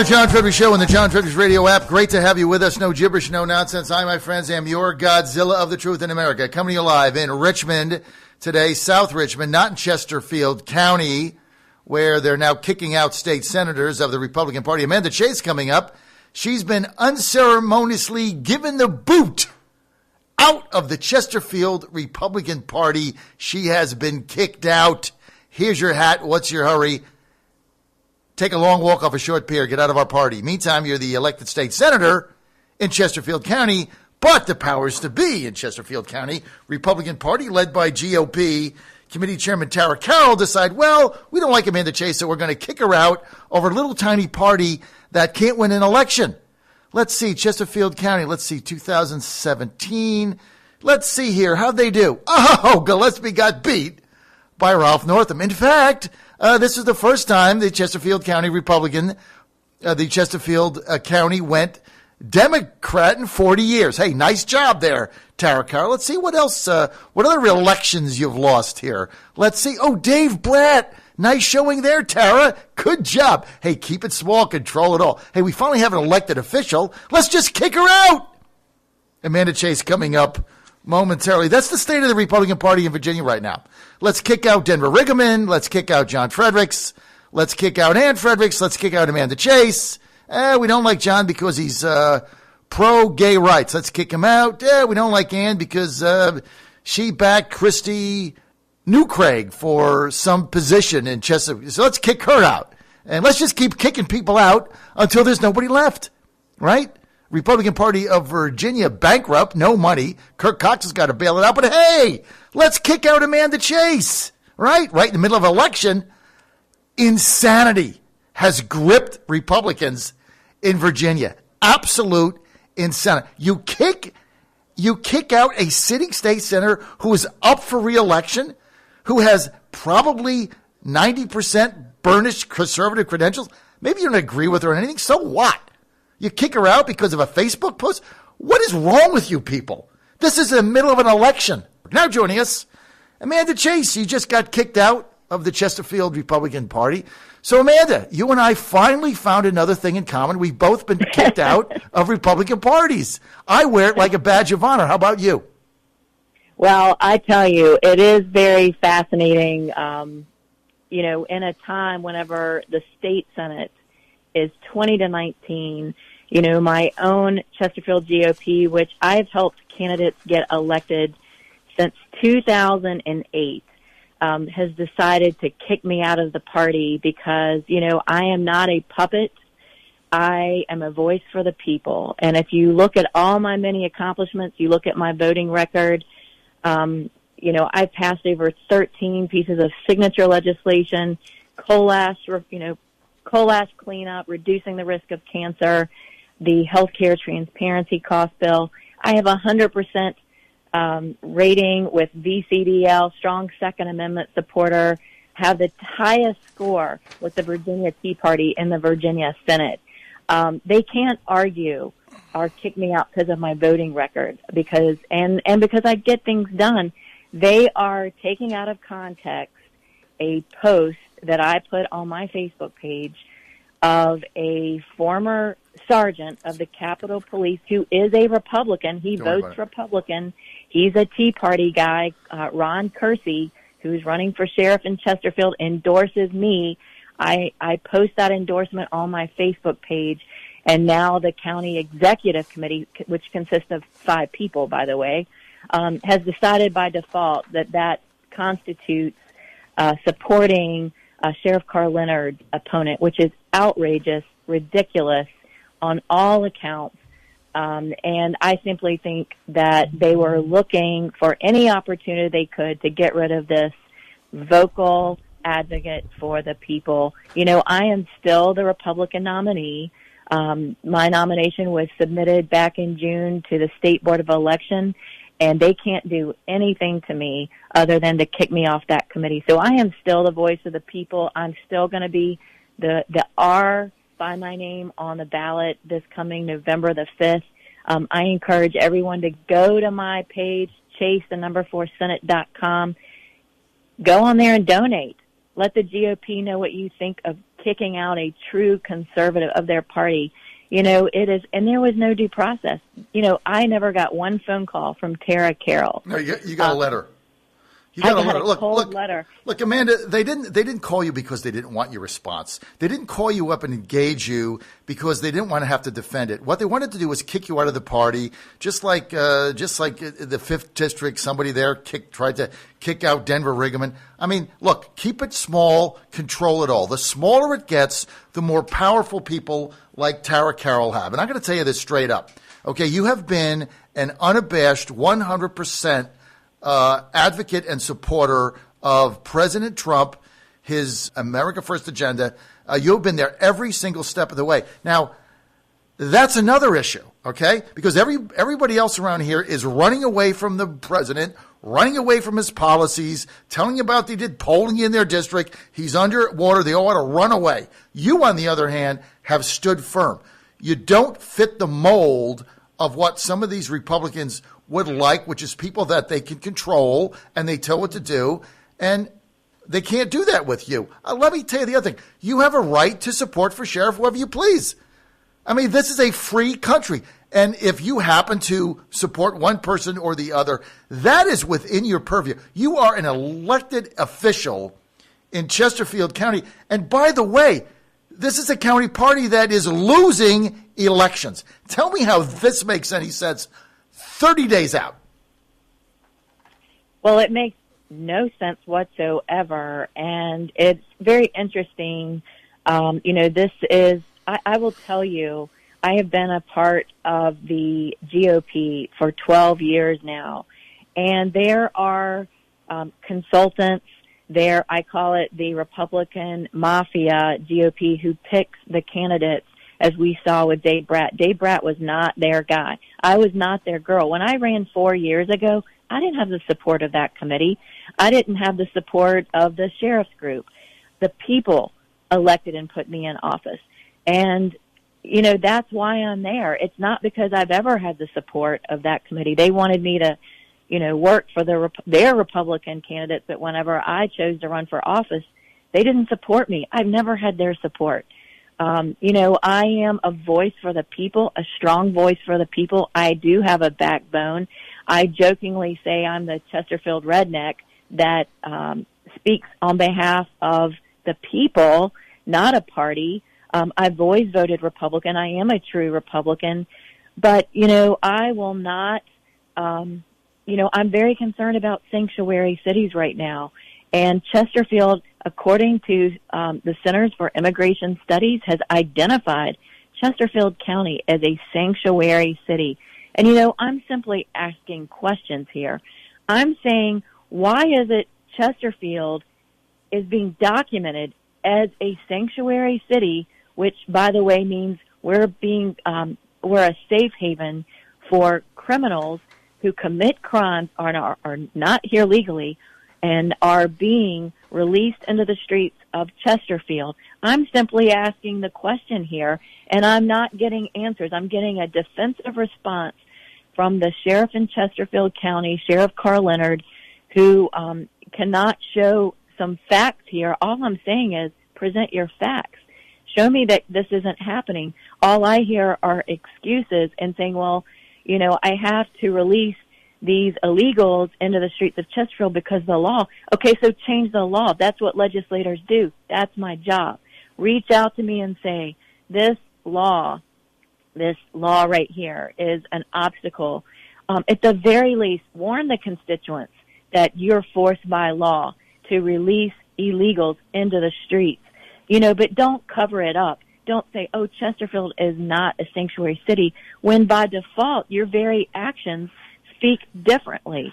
The John Fredericks Show and the John Fredericks Radio app. Great to have you with us. No gibberish, no nonsense. I, my friends, am your Godzilla of the truth in America. Coming to you live in Richmond today, South Richmond, not in Chesterfeild County, where they're now kicking out state senators of the Republican Party. Amanda Chase coming up. She's been unceremoniously given the boot out of the Chesterfeild Republican Party. She has been kicked out. Here's your hat. What's your hurry? Take a long walk off a short pier. Get out of our party. Meantime, you're the elected state senator in Chesterfield County, but the powers to be in Chesterfield County, Republican Party led by GOP Committee Chairman Tara Carroll decide, well, we don't like Amanda Chase, so we're going to kick her out over a little tiny party that can't win an election. Let's see, Chesterfield County, let's see, 2017. Let's see here, how'd they do? Oh, Gillespie got beat by Ralph Northam. In fact, this is the first time the Chesterfield County Republican, the Chesterfield County went Democrat in 40 years. Hey, nice job there, Tara Carroll. Let's see what else, what other elections you've lost here. Let's see. Oh, Dave Blatt. Nice showing there, Tara. Good job. Hey, keep it small, control it all. Hey, we finally have an elected official. Let's just kick her out. Amanda Chase coming up momentarily. That's the state of the Republican Party in Virginia right now. Let's kick out Denver Riggleman. Let's kick out John Fredericks. Let's kick out Ann Fredericks. Let's kick out Amanda Chase. We don't like John because he's pro-gay rights. Let's kick him out. We don't like Ann because she backed Christy New Craig for some position in Chesterfield. So let's kick her out. And let's just keep kicking people out until there's nobody left, right? Republican Party of Virginia bankrupt, no money. Kirk Cox has got to bail it out. But hey, let's kick out Amanda Chase, right? Right in the middle of an election. Insanity has gripped Republicans in Virginia. Absolute insanity. You kick out a sitting state senator who is up for re-election, who has probably 90% burnished conservative credentials. Maybe you don't agree with her on anything. So what? You kick her out because of a Facebook post? What is wrong with you people? This is the middle of an election. Now joining us, Amanda Chase. She just got kicked out of the Chesterfield Republican Party. So, Amanda, you and I finally found another thing in common. We've both been kicked out of Republican parties. I wear it like a badge of honor. How about you? Well, I tell you, it is very fascinating, in a time whenever the state Senate is 20-19, my own Chesterfield GOP, which I've helped candidates get elected since 2008, has decided to kick me out of the party because, I am not a puppet. I am a voice for the people. And if you look at all my many accomplishments, you look at my voting record, I've passed over 13 pieces of signature legislation, coal ash cleanup, reducing the risk of cancer, the healthcare transparency cost bill. I have 100% rating with VCDL, strong Second Amendment supporter, have the highest score with the Virginia Tea Party in the Virginia Senate. They can't argue or kick me out because of my voting record because I get things done. They are taking out of context a post that I put on my Facebook page of a former sergeant of the Capitol Police who is a Republican. He votes Republican. He's a Tea Party guy. Ron Kersey, who's running for sheriff in Chesterfield, endorses me. I post that endorsement on my Facebook page, and now the county executive committee, which consists of 5 people, by the way, has decided by default that constitutes supporting Sheriff Carl Leonard's opponent, which is outrageous, ridiculous on all accounts. And I simply think that they were looking for any opportunity they could to get rid of this vocal advocate for the people. I am still the Republican nominee. My nomination was submitted back in June to the State Board of Election, and they can't do anything to me other than to kick me off that committee. So I am still the voice of the people. I'm still going to be the R by my name on the ballot this coming November the 5th. I encourage everyone to go to my page, chase4senate.com. Go on there and donate. Let the GOP know what you think of kicking out a true conservative of their party. You know, it is, and there was no due process. You know, I never got one phone call from Tara Carroll. No, you got a letter. You I got a got letter. a cold letter. Look, Amanda, they didn't call you because they didn't want your response. They didn't call you up and engage you because they didn't want to have to defend it. What they wanted to do was kick you out of the party, just like the 5th District, somebody there tried to kick out Denver Riggleman. I mean, look, keep it small, control it all. The smaller it gets, the more powerful people like Tara Carroll have. And I'm going to tell you this straight up. Okay, you have been an unabashed 100% advocate and supporter of President Trump, his America First agenda. You've been there every single step of the way. Now, that's another issue, okay? Because everybody else around here is running away from the president, running away from his policies, telling you about they did polling in their district. He's underwater. They all want to run away. You, on the other hand, have stood firm. You don't fit the mold of what some of these Republicans would like, which is people that they can control and they tell what to do, and they can't do that with you. Let me tell you the other thing. You have a right to support for sheriff whoever you please. I mean, this is a free country, and if you happen to support one person or the other, that is within your purview. You are an elected official in Chesterfield County, and by the way, this is a county party that is losing elections. Tell me how this makes any sense 30 days out. Well, it makes no sense whatsoever, and it's very interesting. You know, this is, I will tell you, I have been a part of the GOP for 12 years now, and there are consultants there. I call it the Republican mafia GOP who picks the candidates, as we saw with Dave Bratt. Dave Bratt was not their guy. I was not their girl. When I ran 4 years ago, I didn't have the support of that committee. I didn't have the support of the sheriff's group. The people elected and put me in office. And, you know, that's why I'm there. It's not because I've ever had the support of that committee. They wanted me to, you know, work for their Republican candidates, but whenever I chose to run for office, they didn't support me. I've never had their support. You know, I am a voice for the people, a strong voice for the people. I do have a backbone. I jokingly say I'm the Chesterfield redneck that speaks on behalf of the people, not a party. I've always voted Republican. I am a true Republican. But, you know, I will not, you know, I'm very concerned about sanctuary cities right now. And Chesterfield, according to the Centers for Immigration Studies, has identified Chesterfield County as a sanctuary city. And, you know, I'm simply asking questions here. I'm saying, why is it Chesterfield is being documented as a sanctuary city, which, by the way, means we're a safe haven for criminals who commit crimes, are not here legally, and are being released into the streets of Chesterfield. I'm simply asking the question here, and I'm not getting answers. I'm getting a defensive response from the sheriff in Chesterfield County, Sheriff Carl Leonard, who cannot show some facts here. All I'm saying is present your facts. Show me that this isn't happening. All I hear are excuses and saying, well, you know, I have to release these illegals into the streets of Chesterfield because of the law. Okay, so change the law. That's what legislators do. That's my job. Reach out to me and say, this law right here is an obstacle. At the very least, warn the constituents that you're forced by law to release illegals into the streets. You know, but don't cover it up. Don't say, oh, Chesterfield is not a sanctuary city, when by default your very actions speak differently.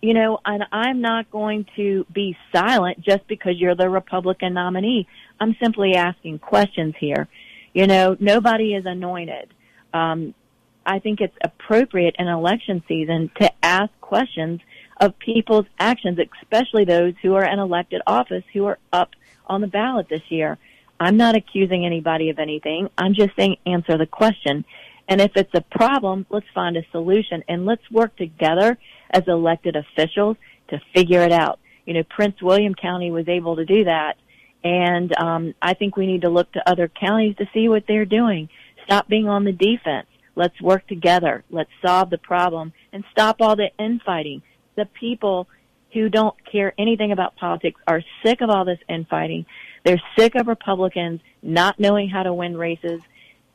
You know, and I'm not going to be silent just because you're the Republican nominee. I'm simply asking questions here. You know, nobody is anointed. I think it's appropriate in election season to ask questions of people's actions, especially those who are in elected office, who are up on the ballot this year. I'm not accusing anybody of anything. I'm just saying answer the question. And if it's a problem, let's find a solution, and let's work together as elected officials to figure it out. You know, Prince William County was able to do that, And I think we need to look to other counties to see what they're doing. Stop being on the defense. Let's work together. Let's solve the problem and stop all the infighting. The people who don't care anything about politics are sick of all this infighting. They're sick of Republicans not knowing how to win races,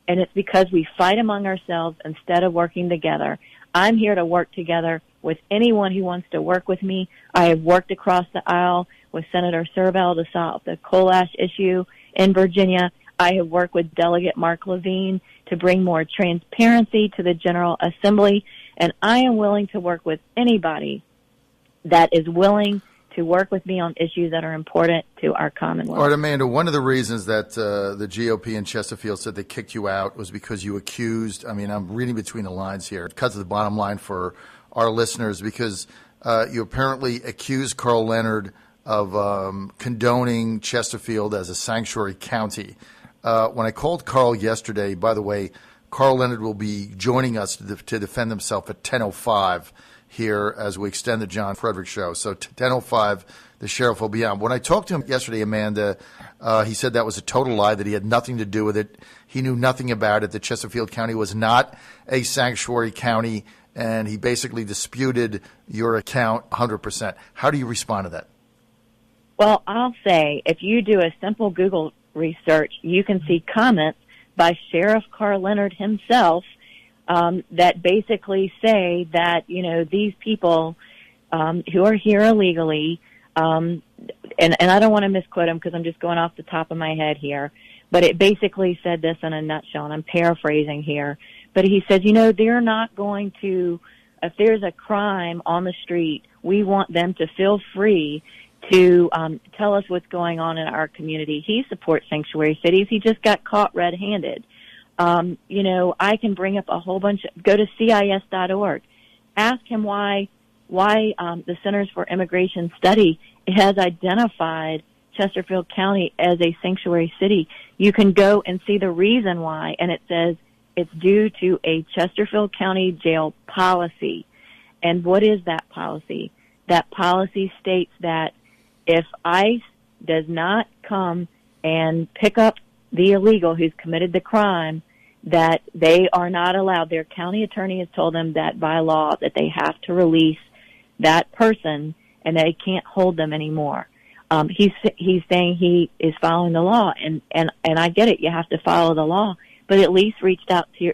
and it's because we fight among ourselves instead of working together. I'm here to work together with anyone who wants to work with me. I have worked across the aisle with Senator Serval to solve the coal ash issue in Virginia. I have worked with Delegate Mark Levine to bring more transparency to the General Assembly, and I am willing to work with anybody that is willing to work with me on issues that are important to our Commonwealth. All right, Amanda, one of the reasons that the GOP in Chesterfield said they kicked you out was because you accused, I'm reading between the lines here, it cuts to the bottom line for our listeners, because you apparently accused Carl Leonard of condoning Chesterfield as a sanctuary county. When I called Carl yesterday, by the way, Carl Leonard will be joining us to defend himself at 10:05 here as we extend the John Fredericks show. So 10:05, the sheriff will be on. When I talked to him yesterday, Amanda, he said that was a total lie, that he had nothing to do with it. He knew nothing about it, that Chesterfield County was not a sanctuary county, and he basically disputed your account 100%. How do you respond to that? Well, I'll say, if you do a simple Google research, you can see comments by Sheriff Carl Leonard himself that basically say that, these people who are here illegally, and I don't want to misquote him because I'm just going off the top of my head here, but it basically said this in a nutshell, and I'm paraphrasing here. But he says, they're not going to, if there's a crime on the street, we want them to feel free to tell us what's going on in our community. He supports sanctuary cities. He just got caught red-handed. I can bring up a whole bunch. Go to CIS.org. Ask him why the Centers for Immigration Study has identified Chesterfield County as a sanctuary city. You can go and see the reason why, and it says it's due to a Chesterfield County jail policy. And what is that policy? That policy states that if ICE does not come and pick up the illegal who's committed the crime, that they are not allowed. Their county attorney has told them that by law that they have to release that person and they can't hold them anymore. He's saying he is following the law, and I get it. You have to follow the law, but at least reach out to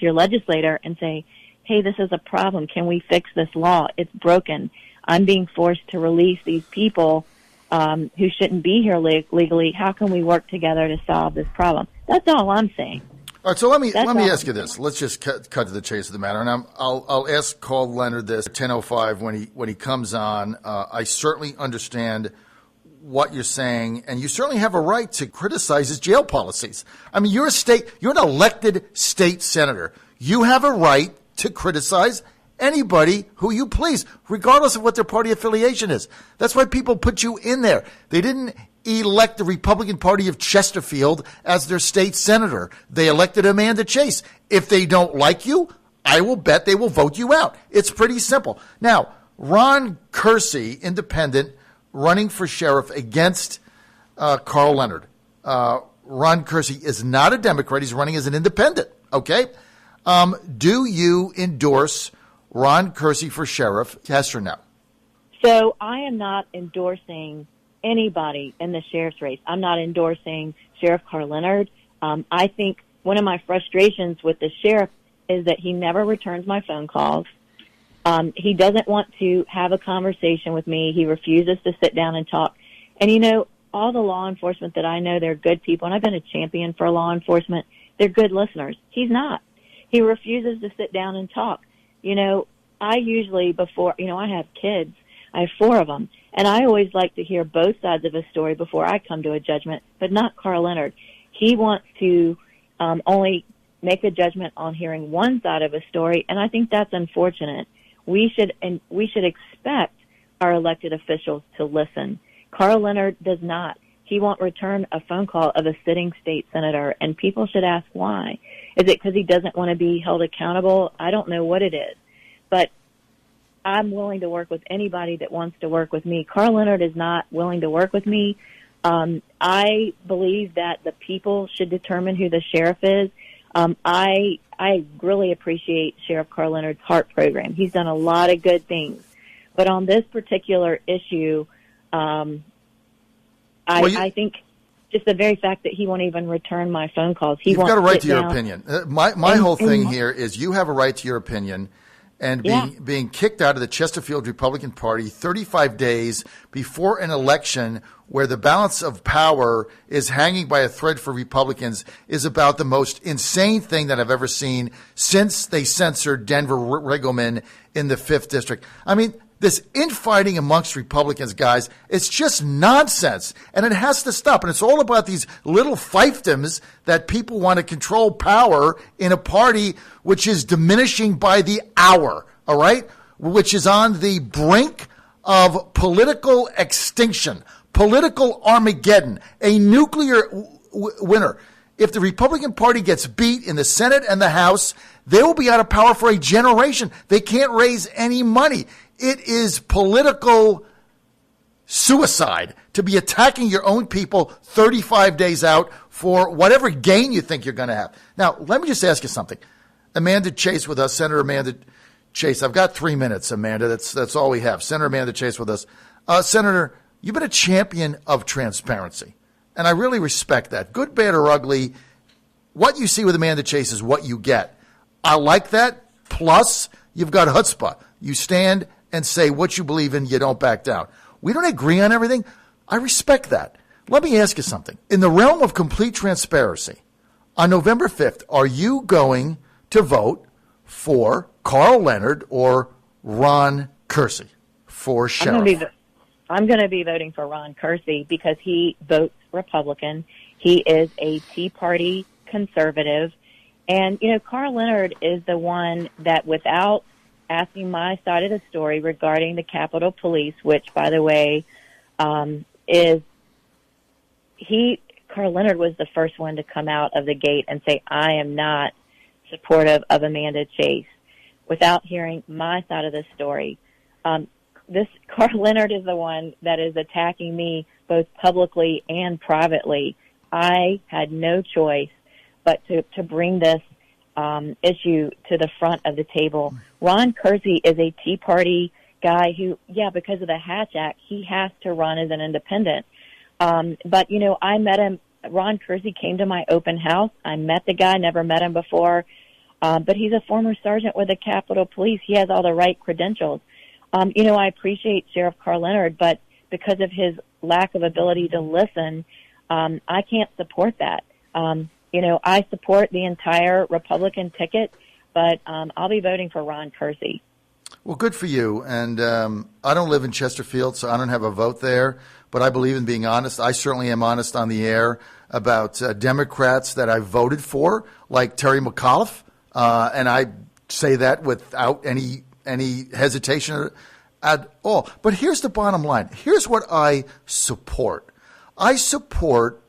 your legislator and say, hey, this is a problem. Can we fix this law? It's broken. I'm being forced to release these people who shouldn't be here legally. How can we work together to solve this problem? That's all I'm saying. All right, so let me ask you this. Let's just cut to the chase of the matter, and I'll ask Carl Leonard this at 10:05 when he comes on. I certainly understand what you're saying, and you certainly have a right to criticize his jail policies. You're an elected state senator. You have a right to criticize anybody who you please, regardless of what their party affiliation is. That's why people put you in there. They didn't elect the Republican Party of Chesterfield as their state senator. They elected Amanda Chase. If they don't like you, I will bet they will vote you out. It's pretty simple. Now, Ron Kersey, independent, running for sheriff against Carl Leonard. Ron Kersey is not a Democrat. He's running as an independent, okay? Do you endorse Ron Kersey for sheriff, yes or no? So I am not endorsing anybody in the sheriff's race. I'm not endorsing Sheriff Carl Leonard. I think one of my frustrations with the sheriff is that he never returns my phone calls. He doesn't want to have a conversation with me. He refuses to sit down and talk. And, all the law enforcement that I know, they're good people, and I've been a champion for law enforcement. They're good listeners. He's not. He refuses to sit down and talk. I usually I have kids. I have 4 of them. And I always like to hear both sides of a story before I come to a judgment, but not Carl Leonard. He wants to only make a judgment on hearing one side of a story, and I think that's unfortunate. We should expect our elected officials to listen. Carl Leonard does not. He won't return a phone call of a sitting state senator, and people should ask why. Is it because he doesn't want to be held accountable? I don't know what it is, but I'm willing to work with anybody that wants to work with me. Carl Leonard is not willing to work with me. I believe that the people should determine who the sheriff is. I really appreciate Sheriff Carl Leonard's HEART program. He's done a lot of good things. But on this particular issue, I think just the very fact that he won't even return my phone calls. You've got a right to your opinion. My whole thing here is you have a right to your opinion. And being kicked out of the Chesterfeild Republican Party 35 days before an election where the balance of power is hanging by a thread for Republicans is about the most insane thing that I've ever seen since they censored Denver Riggleman in the 5th District. I mean, this infighting amongst Republicans, guys, it's just nonsense, and it has to stop. And it's all about these little fiefdoms that people want to control power in a party which is diminishing by the hour, all right, which is on the brink of political extinction, political Armageddon, a nuclear winter. If the Republican Party gets beat in the Senate and the House, they will be out of power for a generation. They can't raise any money. It is political suicide to be attacking your own people 35 days out for whatever gain you think you're going to have. Now, let me just ask you something. Amanda Chase with us, Senator Amanda Chase. I've got 3 minutes, Amanda. That's all we have. Senator Amanda Chase with us. Senator, you've been a champion of transparency, and I really respect that. Good, bad, or ugly, what you see with Amanda Chase is what you get. I like that. Plus, you've got chutzpah. You stand and say what you believe in, you don't back down. We don't agree on everything. I respect that. Let me ask you something. In the realm of complete transparency, on November 5th, are you going to vote for Carl Leonard or Ron Kersey for sheriff? I'm going to be voting for Ron Kersey because he votes Republican. He is a Tea Party conservative. And, Carl Leonard is the one that, without asking my side of the story regarding the Capitol Police, which, by the way, Carl Leonard was the first one to come out of the gate and say, I am not supportive of Amanda Chase, without hearing my side of the story. This Carl Leonard is the one that is attacking me both publicly and privately. I had no choice but to bring this issue to the front of the table. Ron Kersey is a Tea Party guy who, because of the Hatch Act, he has to run as an independent. But, I met him. Ron Kersey came to my open house. I met the guy, never met him before. But he's a former sergeant with the Capitol Police. He has all the right credentials. I appreciate Sheriff Carl Leonard, but because of his lack of ability to listen, I can't support that. I support the entire Republican ticket, but I'll be voting for Ron Kersey. Well, good for you. And I don't live in Chesterfield, so I don't have a vote there. But I believe in being honest. I certainly am honest on the air about Democrats that I voted for, like Terry McAuliffe. And I say that without any hesitation at all. But here's the bottom line. Here's what I support. I support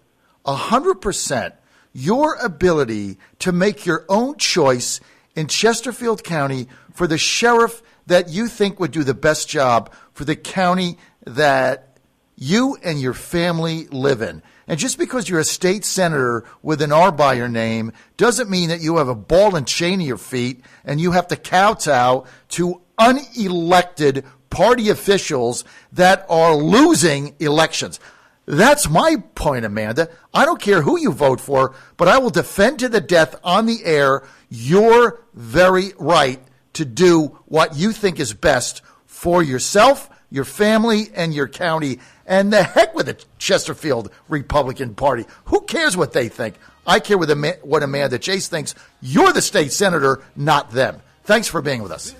100% your ability to make your own choice in Chesterfield County for the sheriff that you think would do the best job for the county that you and your family live in. And just because you're a state senator with an R by your name doesn't mean that you have a ball and chain to your feet and you have to kowtow to unelected party officials that are losing elections. That's my point, Amanda. I don't care who you vote for, but I will defend to the death on the air your very right to do what you think is best for yourself, your family, and your county. And the heck with the Chesterfield Republican Party. Who cares what they think? I care what Amanda Chase thinks. You're the state senator, not them. Thanks for being with us.